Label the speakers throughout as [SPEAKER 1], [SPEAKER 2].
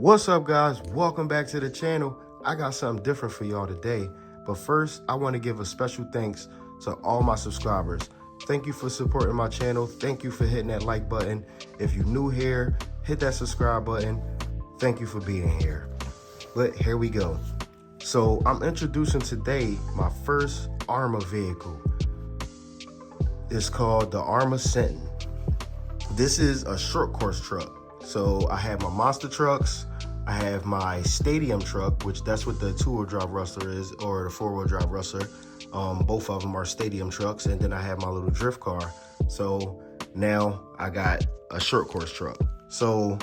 [SPEAKER 1] What's up, guys? Welcome back to the channel. I got something different for y'all today, but first I want to give a special thanks to all my subscribers. Thank you for supporting my channel. Thank you for hitting that like button. If you're new here, hit that subscribe button. Thank you for being here. But here we go. So I'm introducing today my first Arrma vehicle. It's called the Arrma Senton. This is a short course truck. So I have my monster trucks, I have my stadium truck, which that's what the 2-wheel drive rustler is, or the 4-wheel drive rustler. Both of them are stadium trucks, and then I have my little drift car. So now I got a short course truck. So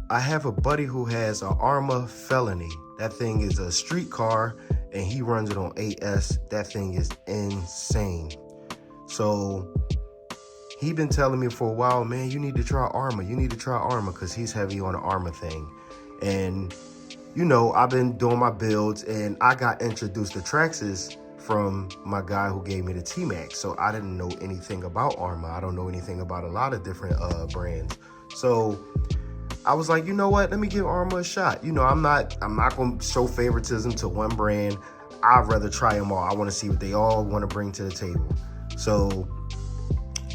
[SPEAKER 1] I have a buddy who has an Arrma Felony. That thing is a street car, and he runs it on 8S. That thing is insane. So he been telling me for a while, man, you need to try Arrma. You need to try Arrma, because he's heavy on the Arrma thing. And, you know, I've been doing my builds, and I got introduced to Traxxas from my guy who gave me the T-Max. So I didn't know anything about Arrma. I don't know anything about a lot of different brands. So I was like, you know what? Let me give Arrma a shot. You know, I'm not going to show favoritism to one brand. I'd rather try them all. I want to see what they all want to bring to the table. So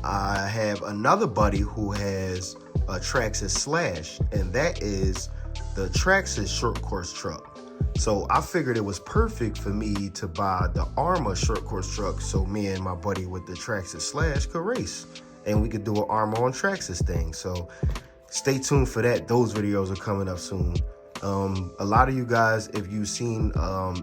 [SPEAKER 1] I have another buddy who has a Traxxas Slash, and that is the Traxxas short course truck. So I figured it was perfect for me to buy the Arrma short course truck, so me and my buddy with the Traxxas Slash could race, and we could do an Arrma on Traxxas thing. So stay tuned for that. Those videos are coming up soon. A lot of you guys, if you've seen,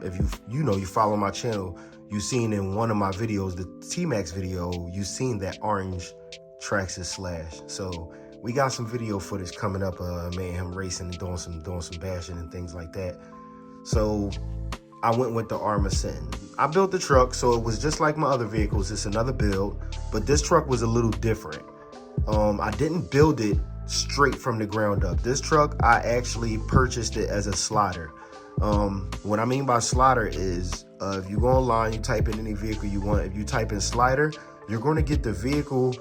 [SPEAKER 1] if you follow my channel, you've seen in one of my videos, the T-Max video, you've seen that orange Traxxas Slash. So we got some video footage coming up, me and him racing and doing some bashing and things like that. So I went with the Arrma Senton. I built the truck, so it was just like my other vehicles. It's another build, but this truck was a little different. I didn't build it straight from the ground up. This truck, I actually purchased it as a slider. What I mean by slider is, if you go online, you type in any vehicle you want. If you type in slider, you're going to get the vehicle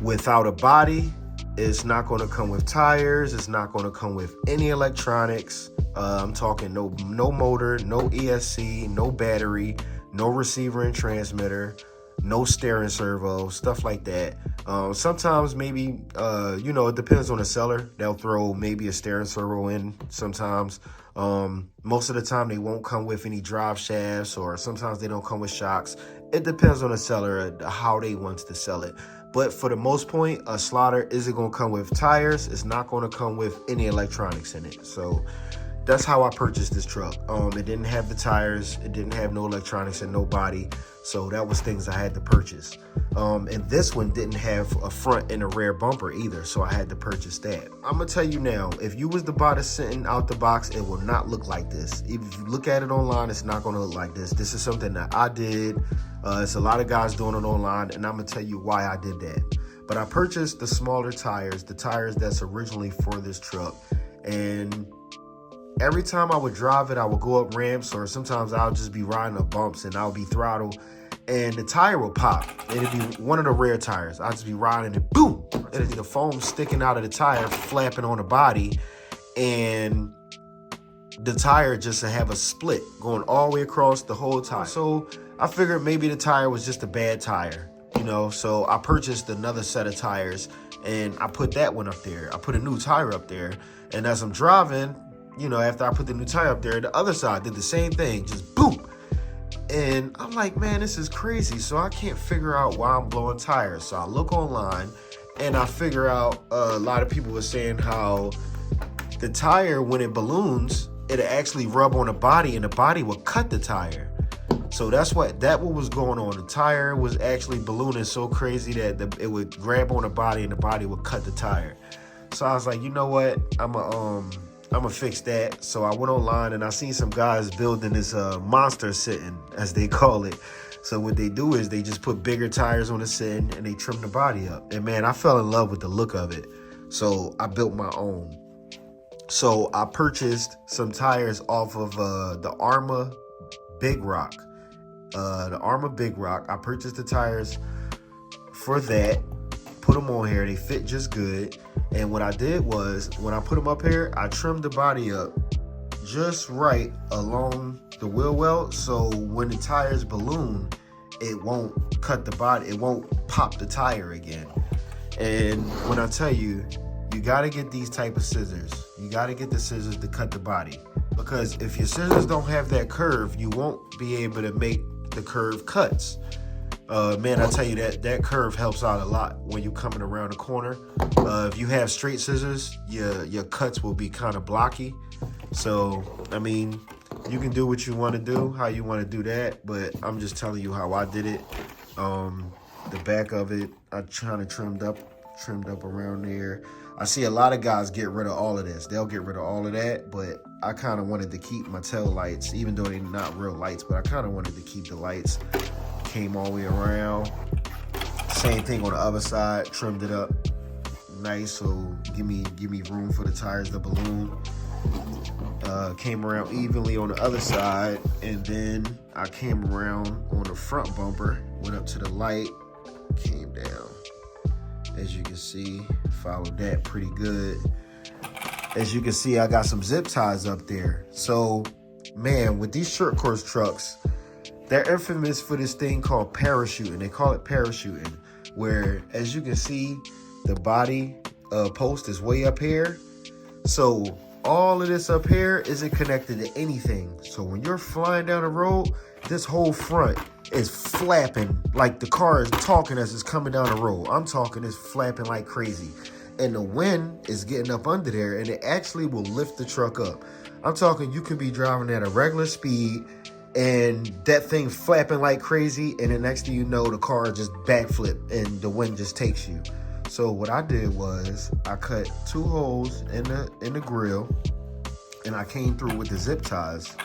[SPEAKER 1] without a body. It's not going to come with tires. It's not going to come with any electronics. I'm talking no motor, no ESC, no battery, no receiver and transmitter, no steering servo, stuff like that. Sometimes maybe, it depends on the seller. They'll throw maybe a steering servo in sometimes. Most of the time they won't come with any drive shafts, or sometimes they don't come with shocks. It depends on the seller, how they want to sell it. But for the most point, a slider isn't going to come with tires. It's not going to come with any electronics in it. So that's how I purchased this truck. It didn't have the tires. It didn't have no electronics and no body. So that was things I had to purchase. And this one didn't have a front and a rear bumper either. So I had to purchase that. I'm going to tell you now, if you was to buy the Senton out the box, it will not look like this. If you look at it online, it's not going to look like this. This is something that I did. It's a lot of guys doing it online, and I'm going to tell you why I did that. But I purchased the smaller tires, the tires that's originally for this truck. And every time I would drive it, I would go up ramps, or sometimes I'll just be riding up bumps and I'll be throttled and the tire will pop. It'd be one of the rare tires. I'll just be riding and boom, it'd be the foam sticking out of the tire, flapping on the body, and the tire just to have a split going all the way across the whole tire. So I figured maybe the tire was just a bad tire, so I purchased another set of tires and I put that one up there. I put a new tire up there, and as I'm driving, after I put the new tire up there, the other side did the same thing, just boom. And I'm like, man, this is crazy. So I can't figure out why I'm blowing tires. So I look online and I figure out a lot of people were saying how the tire, when it balloons, it'll actually rub on the body and the body will cut the tire. So that's what was going on. The tire was actually ballooning so crazy that it would grab on the body and the body would cut the tire. So I was like, you know what? I'm gonna fix that. So I went online and I seen some guys building this monster Senton, as they call it. So what they do is they just put bigger tires on the Senton and they trim the body up. And man, I fell in love with the look of it. So I built my own. So I purchased some tires off of the Arrma Big Rock. The Arrma Big Rock. I purchased the tires for that, put them on here. They fit just good. And what I did was, when I put them up here, I trimmed the body up just right along the wheel well, so when the tires balloon, it won't cut the body, it won't pop the tire again. And when I tell you, you gotta get these type of scissors. You gotta get the scissors to cut the body, because if your scissors don't have that curve, you won't be able to make the curve cuts. Man, I tell you, that curve helps out a lot when you're coming around the corner. If you have straight scissors, your cuts will be kind of blocky. So, I mean, you can do what you want to do, how you want to do that, but I'm just telling you how I did it. The back of it, I kind of trimmed up around there. I see a lot of guys get rid of all of this. They'll get rid of all of that, but I kind of wanted to keep my tail lights, even though they're not real lights, but I kind of wanted to keep the lights. Came all the way around. Same thing on the other side, trimmed it up nice, so give me room for the tires to balloon. Came around evenly on the other side, and then I came around on the front bumper, went up to the light, came down. As you can see, followed that pretty good. As you can see, I got some zip ties up there. So, man, with these short course trucks, they're infamous for this thing called parachuting. They call it parachuting, where, as you can see, the body post is way up here. So all of this up here isn't connected to anything. So when you're flying down the road, this whole front is flapping like the car is talking as it's coming down the road. I'm talking, it's flapping like crazy. And the wind is getting up under there, and it actually will lift the truck up. I'm talking, you can be driving at a regular speed and that thing flapping like crazy, and the next thing you know, the car just backflip and the wind just takes you. So what I did was I cut 2 holes in the grill, and I came through with the zip ties.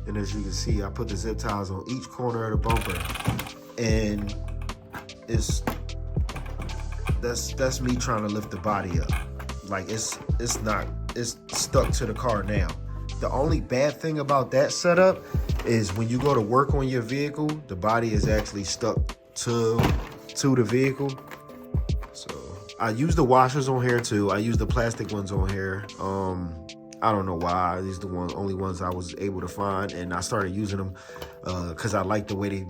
[SPEAKER 1] And as you can see, I put the zip ties on each corner of the bumper, and that's me trying to lift the body up. Like it's stuck to the car now. The only bad thing about that setup is when you go to work on your vehicle, the body is actually stuck to the vehicle. So I use the washers on here too. I use the plastic ones on here. I don't know why. These are the only ones I was able to find, and I started using them because I like the way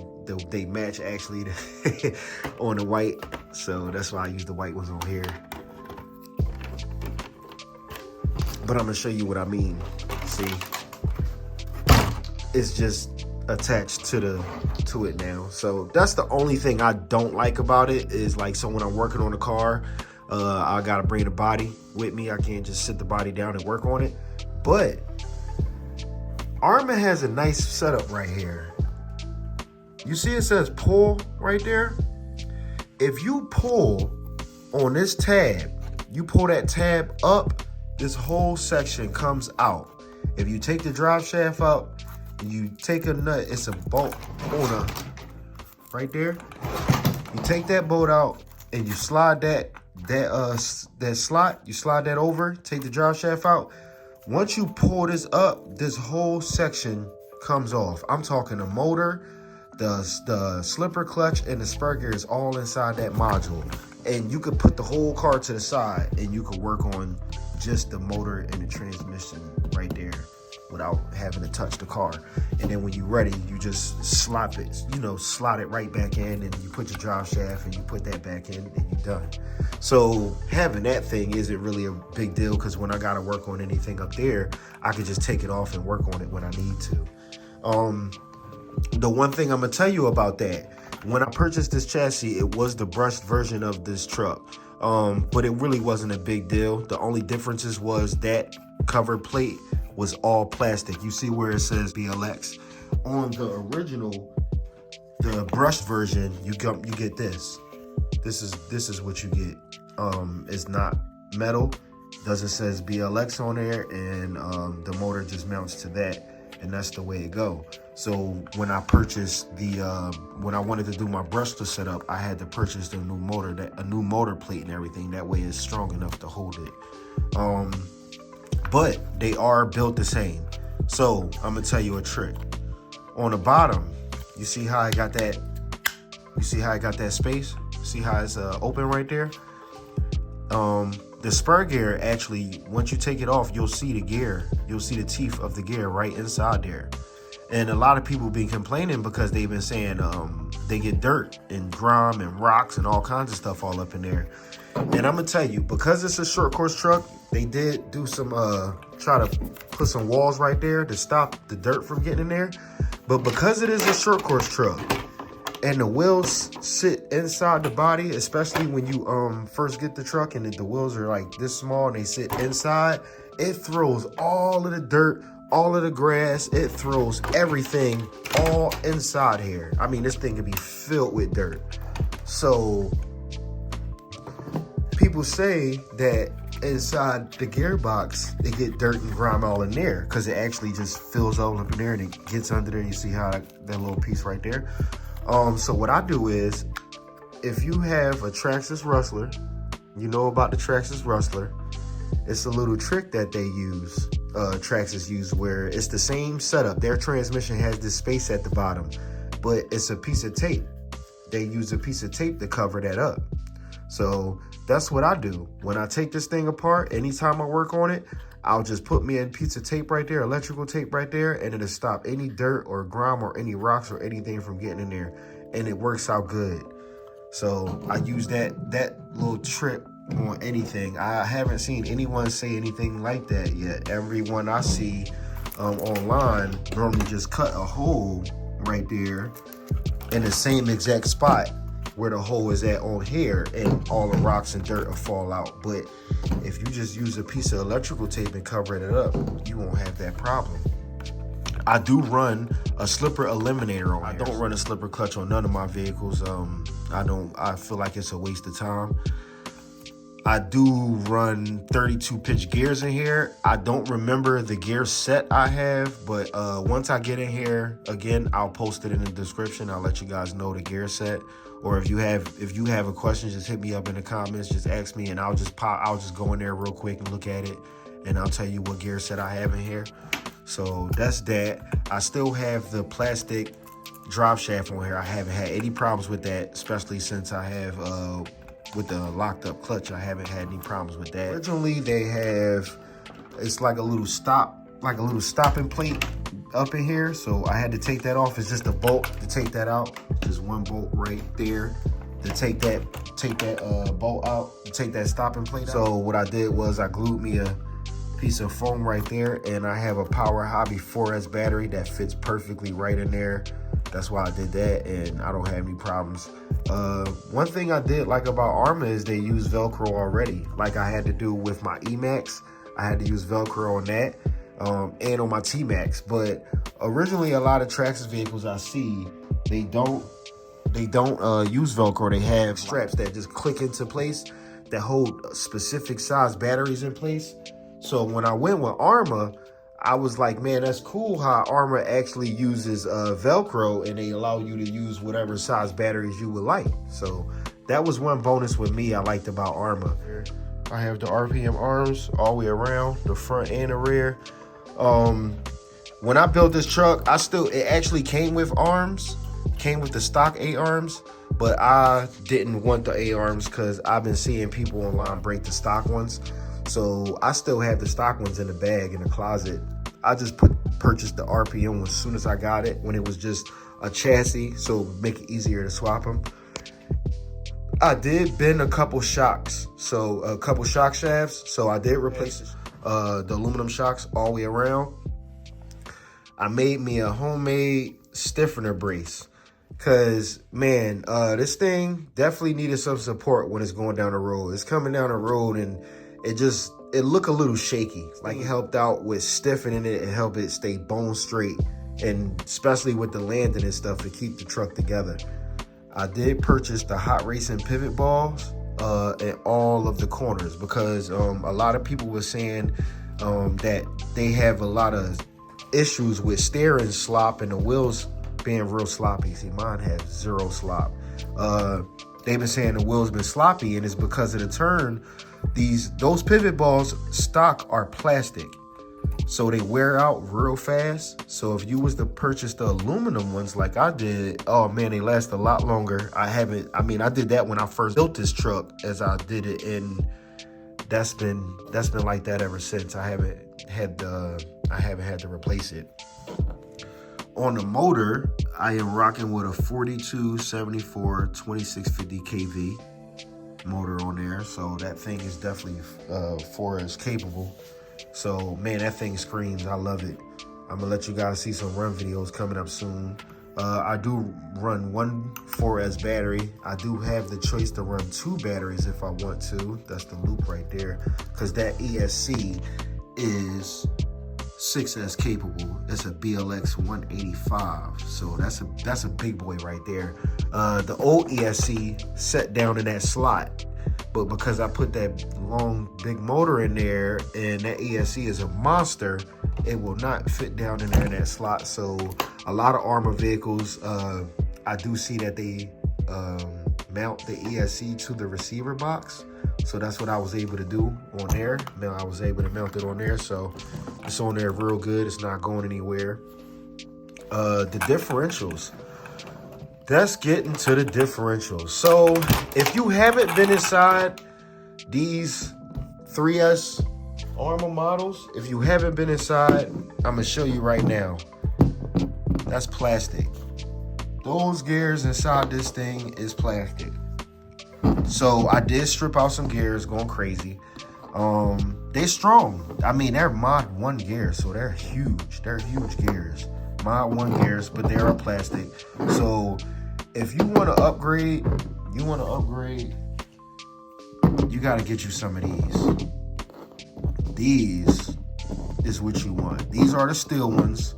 [SPEAKER 1] they match actually on the white. So that's why I use the white ones on here. But I'm gonna show you what I mean. See, it's just attached to it now. So that's the only thing I don't like about it, is like, so when I'm working on the car, I gotta bring the body with me. I can't just sit the body down and work on it. But Arrma has a nice setup right here. You see it says pull right there? If you pull on this tab, you pull that tab up, this whole section comes out. If you take the drive shaft out, you take a nut, it's a bolt on right there. You take that bolt out and you slide that slot, you slide that over, take the drive shaft out. Once you pull this up, this whole section comes off. I'm talking the motor, the slipper clutch, and the spur gear is all inside that module. And you could put the whole car to the side and you could work on just the motor and the transmission right there without having to touch the car. And then when you're ready, you just slide it right back in, and you put your drive shaft and you put that back in, and you're done. So having that thing isn't really a big deal, because when I gotta work on anything up there, I could just take it off and work on it when I need to. The one thing I'm gonna tell you about that, when I purchased this chassis, it was the brushed version of this truck. But it really wasn't a big deal. The only differences was that cover plate was all plastic. You see where it says BLX. On the original, the brushed version, you get this. This is what you get. It's not metal. Doesn't says BLX on there, and the motor just mounts to that, and that's the way it go. So when I purchased when I wanted to do my brushless setup, I had to purchase a new motor plate and everything. That way it's strong enough to hold it. But they are built the same. So I'm gonna tell you a trick. On the bottom, you see how I got that? You see how I got that space? See how it's open right there? The spur gear, actually, once you take it off, you'll see the gear. You'll see the teeth of the gear right inside there. And a lot of people been complaining because they've been saying they get dirt and grime and rocks and all kinds of stuff all up in there. And I'm gonna tell you, because it's a short course truck, they did do some try to put some walls right there to stop the dirt from getting in there. But because it is a short course truck and the wheels sit inside the body, especially when you first get the truck and the wheels are like this small and they sit inside, it throws all of the dirt, all of the grass, it throws everything all inside here. I mean, this thing can be filled with dirt. So people say that inside the gearbox, they get dirt and grime all in there because it actually just fills all up in there and it gets under there. You see how that little piece right there? So what I do is, if you have a Traxxas Rustler, you know about the Traxxas Rustler, it's a little trick that they use, Traxxas use, where it's the same setup. Their transmission has this space at the bottom, but it's a piece of tape. They use a piece of tape to cover that up. So that's what I do. When I take this thing apart, anytime I work on it, I'll just put me a piece of tape right there, electrical tape right there, and it'll stop any dirt or grime or any rocks or anything from getting in there. And it works out good. So I use that little trick on anything. I haven't seen anyone say anything like that yet. Everyone I see online normally just cut a hole right there in the same exact spot where the hole is at on here, and all the rocks and dirt will fall out. But if you just use a piece of electrical tape and cover it up, you won't have that problem. I do run a slipper eliminator on here. I don't run a slipper clutch on none of my vehicles. I feel like it's a waste of time. I do run 32 pitch gears in here. I don't remember the gear set I have, but once I get in here, again, I'll post it in the description. I'll let you guys know the gear set. Or if you have a question, just hit me up in the comments. Just ask me, and I'll just go in there real quick and look at it, and I'll tell you what gear set I have in here. So that's that. I still have the plastic drive shaft on here. I haven't had any problems with that, especially since I have with the locked up clutch. I haven't had any problems with that. Originally, they have, it's like a little stopping plate up in here, so I had to take that off. It's just a bolt to take that out. Just one bolt right there to take that bolt out, to take that stopping plate out. So what I did was I glued me a piece of foam right there, and I have a Power Hobby 4S battery that fits perfectly right in there. That's why I did that, and I don't have any problems. One thing I did like about Arrma is they use Velcro already. Like I had to do with my E-Max, I had to use Velcro on that, and on my T-Max. But originally, a lot of Traxxas vehicles I see, they don't use Velcro. They have straps that just click into place that hold specific size batteries in place. So when I went with Arrma, I was like, man, that's cool how Arrma actually uses Velcro, and they allow you to use whatever size batteries you would like. So that was one bonus with me I liked about Arrma. I have the RPM arms all the way around, the front and the rear. When I built this truck, it actually came with arms, came with the stock A-arms, but I didn't want the A-arms because I've been seeing people online break the stock ones. So I still have the stock ones in the bag in the closet. I just purchased the RPM as soon as I got it, when it was just a chassis, so make it easier to swap them. I did bend a couple shocks, so a couple shock shafts. So I did replace the aluminum shocks all the way around. I made me a homemade stiffener brace. Cause man, this thing definitely needed some support when it's going down the road. It's coming down the road and it looked a little shaky. Like it helped out with stiffening it and helped it stay bone straight, and especially with the landing and stuff to keep the truck together. I did purchase the hot racing pivot balls in all of the corners because a lot of people were saying that they have a lot of issues with steering slop and the wheels being real sloppy. See, mine has zero slop. They've been saying the wheels been sloppy, and it's because of the turn. Those pivot balls stock are plastic, so they wear out real fast. So if you was to purchase the aluminum ones like I did, oh man, they last a lot longer. I did that when I first built this truck, as I did it in that's been like that ever since. I haven't had to replace it. On the motor, I am rocking with a 4274 2650 kV motor on there, so that thing is definitely 4S capable. So man, that thing screams. I love it. I'm gonna let you guys see some run videos coming up soon. I do run one 4S battery. I do have the choice to run 2 batteries if I want to. That's the loop right there, because that ESC is 6S capable. It's a BLX 185, so that's a big boy right there. The old ESC set down in that slot, but because I put that long big motor in there and that ESC is a monster, it will not fit down in there in that slot. So a lot of Arrma vehicles, I do see that they mount the ESC to the receiver box. So that's what I was able to do on there. Now I was able to mount it on there, so it's on there real good. It's not going anywhere. The differentials. Let's get into the differentials. So if you haven't been inside these 3S Arrma models, if you haven't been inside, I'm gonna show you right now. That's plastic. Those gears inside this thing is plastic. So I did strip out some gears, going crazy. They're strong. I mean, they're Mod 1 gears, so they're huge. They're huge gears. Mod 1 gears, but they are plastic. So if you want to upgrade, you got to get you some of these. These is what you want. These are the steel ones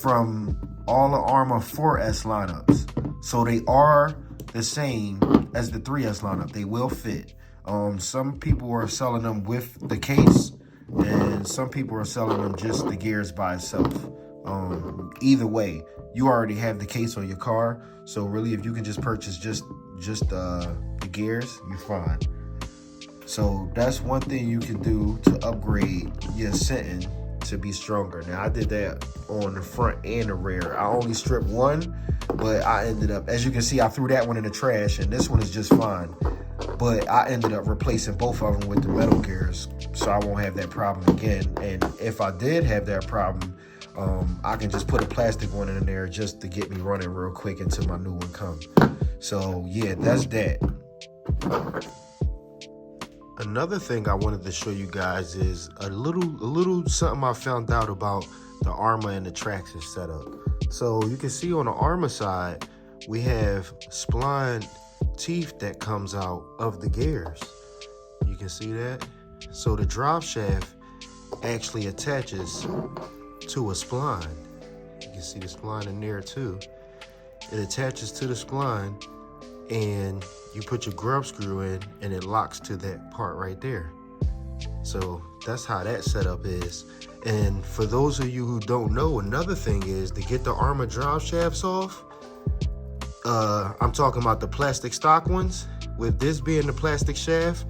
[SPEAKER 1] from all the Arrma 4S lineups. So they are the same as the 3S lineup. They will fit. Some people are selling them with the case, and some people are selling them just the gears by itself. Either way, you already have the case on your car, so really if you can just purchase just the gears, you're fine. So that's one thing you can do to upgrade your Senton to be stronger. Now I did that on the front and the rear. I only stripped one, but I ended up, as you can see, I threw that one in the trash, and this one is just fine. But I ended up replacing both of them with the metal gears, so I won't have that problem again. And if I did have that problem, I can just put a plastic one in there just to get me running real quick until my new one comes. So yeah, that's that. Another thing I wanted to show you guys is a little something I found out about the Arrma and the Traxxas setup. So you can see on the Arrma side, we have spline teeth that comes out of the gears. You can see that. So the drive shaft actually attaches to a spline. You can see the spline in there too. It attaches to the spline, and you put your grub screw in and it locks to that part right there. So that's how that setup is. And for those of you who don't know, another thing is to get the Arrma drive shafts off. I'm talking about the plastic stock ones. With this being the plastic shaft,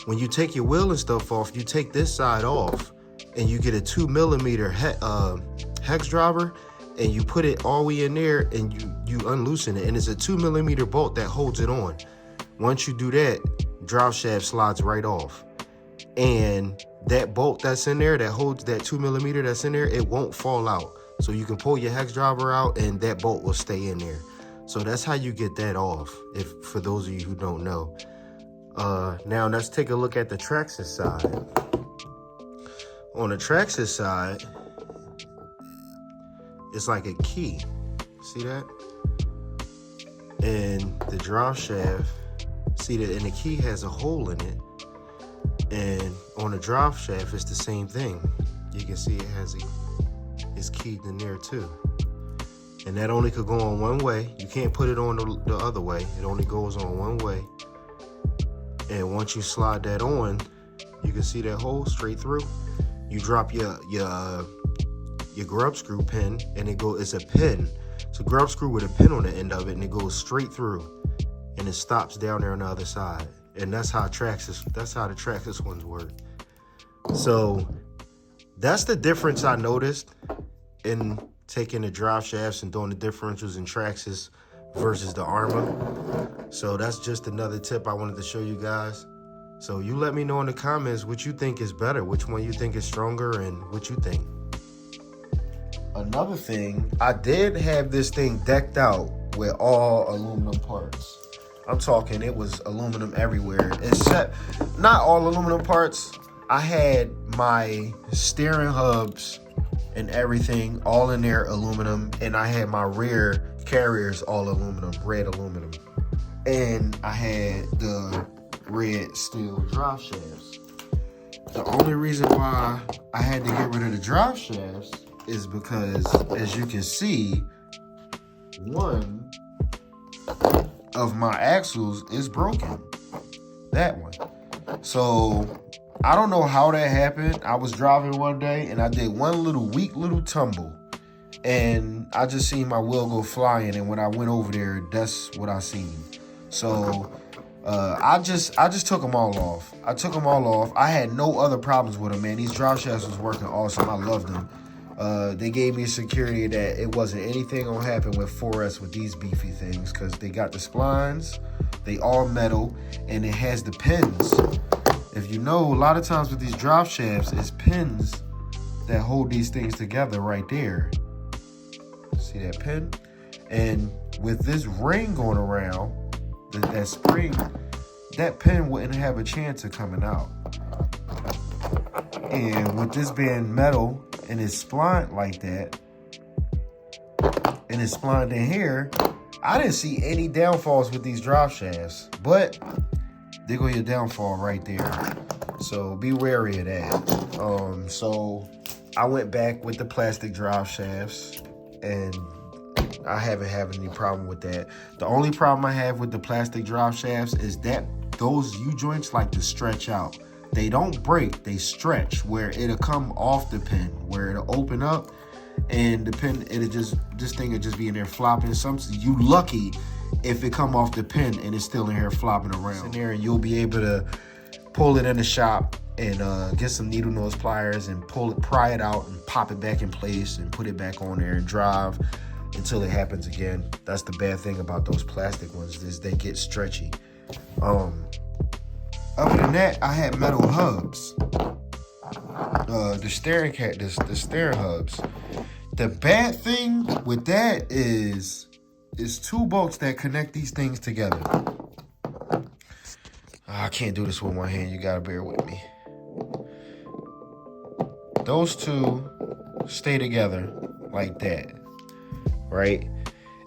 [SPEAKER 1] when you take your wheel and stuff off, you take this side off and you get a 2mm hex driver, and you put it all the way in there and you unloosen it, and it's a 2mm bolt that holds it on. Once you do that, drive shaft slides right off, and that bolt that's in there that holds that 2mm that's in there, it won't fall out. So you can pull your hex driver out and that bolt will stay in there. So that's how you get that off, for those of you who don't know. Now let's take a look at the Traxxas side. On the Traxxas side, it's like a key. See that? And the drive shaft, see that, and the key has a hole in it. And on the drive shaft, it's the same thing. You can see it has it's keyed in there too. And that only could go on one way. You can't put it on the other way. It only goes on one way. And once you slide that on, you can see that hole straight through. You drop your grub screw pin, and it's a pin. It's a grub screw with a pin on the end of it, and it goes straight through, and it stops down there on the other side. And that's how the Traxxas ones work. So that's the difference I noticed in taking the drive shafts and doing the differentials in Traxxas versus the Arrma. So that's just another tip I wanted to show you guys. So you let me know in the comments what you think is better, which one you think is stronger, and what you think. Another thing, I did have this thing decked out with all aluminum parts. I'm talking it was aluminum everywhere, except not all aluminum parts. I had my steering hubs and everything all in there aluminum, and I had my rear carriers all aluminum, red aluminum. And I had the red steel drive shafts. The only reason why I had to get rid of the drive shafts is because, as you can see, one of my axles is broken. That one. So I don't know how that happened. I was driving one day and I did one weak little tumble, and I just seen my wheel go flying, and when I went over there, that's what I seen. So I just took them all off. I took them all off. I had no other problems with them, man. These drive shafts was working awesome. I loved them. They gave me security that it wasn't anything gonna happen with 4S with these beefy things, because they got the splines, they all metal, and it has the pins. If you know, a lot of times with these drive shafts, it's pins that hold these things together right there. See that pin? And with this ring going around, that spring, that pin wouldn't have a chance of coming out. And with this being metal and it's splined like that, and it's splined in here, I didn't see any downfalls with these drive shafts, but there go your downfall right there. So be wary of that. So I went back with the plastic drive shafts, and I haven't had any problem with that. The only problem I have with the plastic drive shafts is that those U-joints like to stretch out. They don't break, they stretch, where it'll come off the pin, where it'll open up, and the pin, this thing will just be in there flopping. You lucky if it come off the pin and it's still in here flopping around in there, and you'll be able to pull it in the shop and get some needle nose pliers and pry it out and pop it back in place and put it back on there and drive until it happens again. That's the bad thing about those plastic ones, is they get stretchy. Other than that, I had metal hubs. The steering hubs. The bad thing with that is two bolts that connect these things together. I can't do this with one hand. You gotta bear with me. Those two stay together like that, right?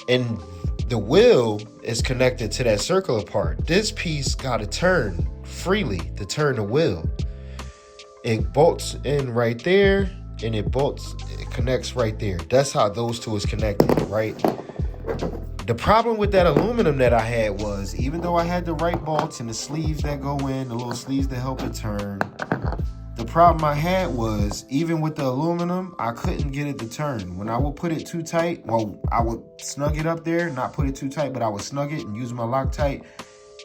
[SPEAKER 1] And the wheel is connected to that circular part. This piece got to turn freely to turn the wheel. It bolts in right there, and it connects right there. That's how those two is connected, right? The problem with that aluminum that I had was, even though I had the right bolts and the sleeves that go in, the little sleeves that help it turn, the problem I had was, even with the aluminum, I couldn't get it to turn. When I would put it too tight, well, I would snug it up there, not put it too tight, but I would snug it and use my Loctite,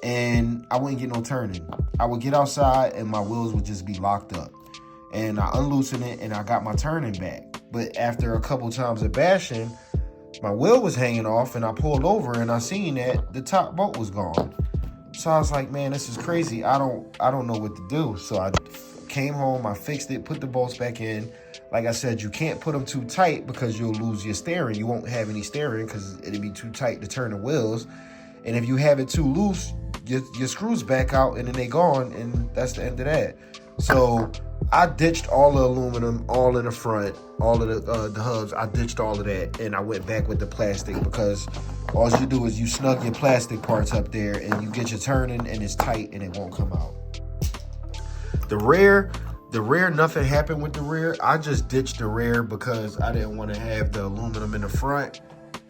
[SPEAKER 1] and I wouldn't get no turning. I would get outside and my wheels would just be locked up. And I unloosened it and I got my turning back. But after a couple times of bashing, my wheel was hanging off, and I pulled over and I seen that the top bolt was gone. So I was like, man, this is crazy. I don't know what to do. So I came home, I fixed it, put the bolts back in. Like I said, you can't put them too tight because you'll lose your steering. You won't have any steering because it'll be too tight to turn the wheels. And if you have it too loose, your screws back out and then they gone, and that's the end of that. So I ditched all the aluminum, all in the front, all of the hubs. I ditched all of that, and I went back with the plastic, because all you do is you snug your plastic parts up there and you get your turning and it's tight and it won't come out. The rear, nothing happened with the rear. I just ditched the rear because I didn't want to have the aluminum in the front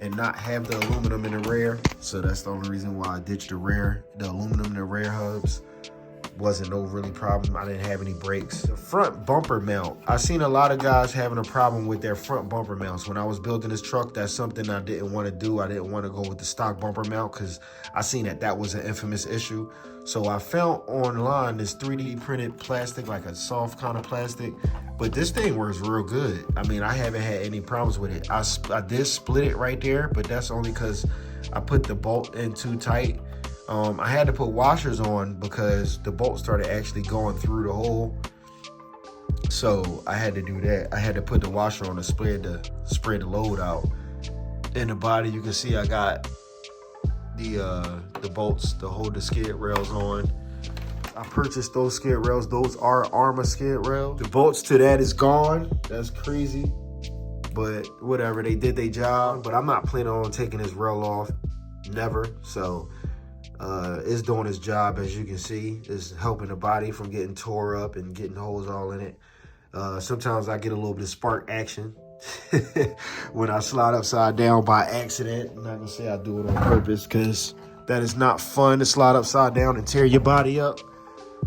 [SPEAKER 1] and not have the aluminum in the rear. So that's the only reason why I ditched the rear. The aluminum in the rear hubs wasn't no really problem. I didn't have any brakes. The front bumper mount, I seen a lot of guys having a problem with their front bumper mounts. When I was building this truck, that's something I didn't want to do. I didn't want to go with the stock bumper mount because I seen that was an infamous issue. So I found online this 3D printed plastic, like a soft kind of plastic, but this thing works real good. I mean, I haven't had any problems with it. I did split it right there, but that's only because I put the bolt in too tight. I had to put washers on because the bolt started actually going through the hole. So I had to do that. I had to put the washer on to spread the load out. In the body, you can see I got the bolts to hold the skid rails on. I purchased those skid rails. Those are Arrma skid rails. The bolts to that is gone. That's crazy. But whatever, they did their job. But I'm not planning on taking this rail off. Never. So it's doing its job, as you can see. It's helping the body from getting tore up and getting holes all in it. Sometimes I get a little bit of spark action when I slide upside down by accident. I'm not gonna say I do it on purpose, because that is not fun to slide upside down and tear your body up.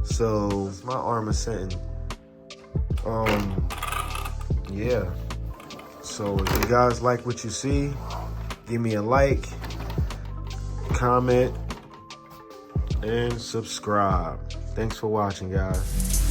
[SPEAKER 1] So it's my Arrma Senton. Yeah. So if you guys like what you see, give me a like, comment, and subscribe. Thanks for watching, guys.